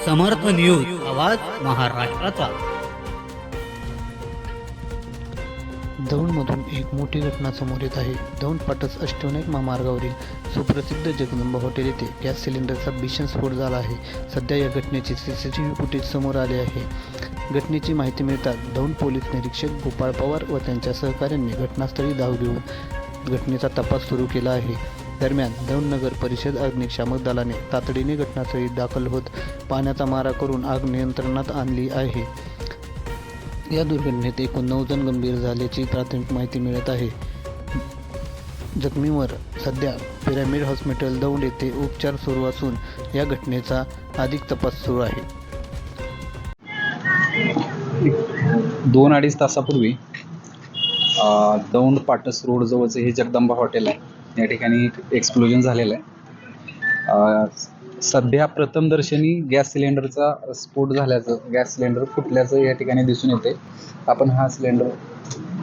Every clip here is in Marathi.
समर्थ न्यूज, आवाज महाराष्ट्राचा. दौंडमधून एक मोठी घटना समोर येत आहे. दौंड पाटस अष्टविनायक महामार्गावरील सुप्रसिद्ध जगदंबा हॉटेल येथे गॅस सिलेंडरचा भीषण स्फोट झाला आहे. सध्या या घटनेचे CCTV फुटेज समोर आले आहे. घटनेची माहिती मिळताच दौंड पोलीस निरीक्षक गोपाळ पवार व त्यांच्या सहकाऱ्यांनी घटनास्थळी धाव घेऊन घटनेचा तपास सुरू केला आहे. दरम्यान दौंड नगर परिषद अग्निशामक दलाने तातडीने घटनास्थळी दाखल होत पाण्याचा मारा करून आग नियंत्रणात आणली आहे. या दुर्घटनेत एकूण 9 जण गंभीर झाल्याची प्राथमिक माहिती मिळत आहे. जखमींवर सध्या पिरॅमिड हॉस्पिटल दौंड येथे उपचार सुरू असून या घटनेचा अधिक तपास सुरू आहे. 2-2.5 तासापूर्वी दौंड पाटस रोड जवळचं हे जगदंबा हॉटेल आहे. या ठिकाणी एक्सप्लोजन झालेलं आहे. सध्या प्रथमदर्शनी गॅस सिलेंडरचा स्फोट झाल्याचं, गॅस सिलेंडर फुटल्याचं या ठिकाणी दिसून येते. आपण हा सिलेंडर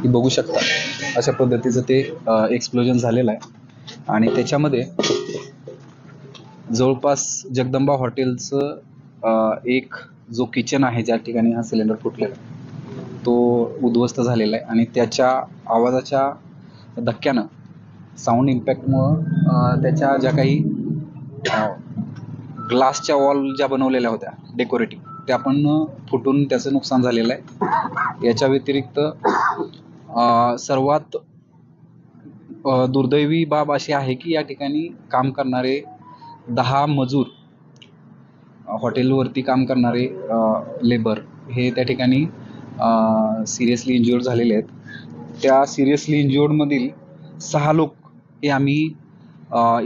बघू शकता. अशा पद्धतीचं ते एक्सप्लोजन झालेलं आहे आणि त्याच्यामध्ये जवळपास जगदंबा हॉटेलचं एक जो किचन आहे ज्या ठिकाणी हा सिलेंडर फुटलेला आहे तो उद्ध्वस्त झालेला आहे आणि त्याच्या आवाजाच्या धक्क्यानं, साऊंड इम्पॅक्टमुळं त्याच्या ज्या काही ग्लासच्या वॉल ज्या बनवलेल्या होत्या डेकोरेटिव्ह, त्या पण फुटून त्याचं नुकसान झालेलं आहे. याच्या व्यतिरिक्त सर्वात दुर्दैवी बाब अशी आहे की या ठिकाणी काम करणारे 10 मजूर, हॉटेलवरती काम करणारे लेबर हे त्या ठिकाणी सिरियसली इंज्युअर्ड झालेले आहेत. त्या सिरियसली इंज्युअर्डमधील 6 लोक हे आम्ही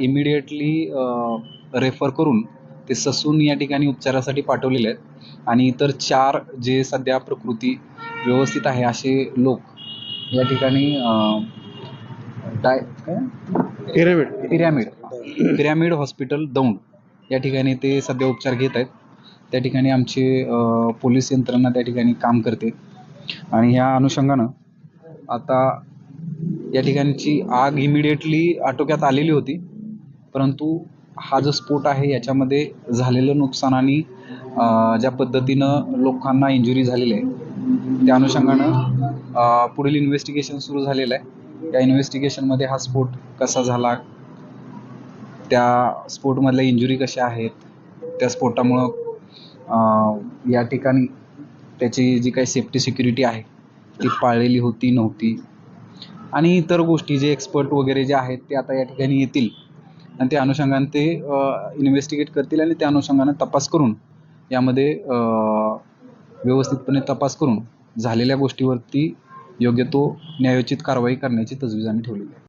इमिडिएटली रेफर करून ते ससून या ठिकाणी उपचारासाठी पाठवलेले आहेत आणि इतर 4 जे सध्या प्रकृती व्यवस्थित आहे असे लोक या ठिकाणी पिरॅमिड हॉस्पिटल दौंड या ठिकाणी ते सध्या उपचार घेत आहेत. त्या ठिकाणी आमचे पोलीस यंत्रणा त्या ठिकाणी काम करते आणि ह्या अनुषंगानं आता या ठिकाणची आग इमिडिएटली आटोक्यात आलेली होती, परंतु हा जो स्फोट आहे याच्यामध्ये झालेलं नुकसान आणि ज्या पद्धतीनं लोकांना इंजुरी झालेली आहे त्या अनुषंगानं पुढील इन्व्हेस्टिगेशन सुरू झालेलं आहे. या इन्व्हेस्टिगेशनमध्ये हा स्फोट कसा झाला, त्या स्फोटमधल्या इंजुरी कशा आहेत, त्या स्फोटामुळं या ठिकाणी त्याची जी काही सेफ्टी सिक्युरिटी आहे ती पाळलेली होती नव्हती आणि इतर गोष्टी जे एक्सपर्ट वगैरे जे आहेत ते आता या ठिकाणी येतील आणि त्या अनुषंगाने ते इन्व्हेस्टिगेट करतील आणि त्या अनुषंगाने तपास करून यामध्ये व्यवस्थितपणे तपास करून झालेल्या गोष्टीवरती योग्य तो न्यायोचित कारवाई करण्याची तजवीज आम्ही ठेवलेली आहे.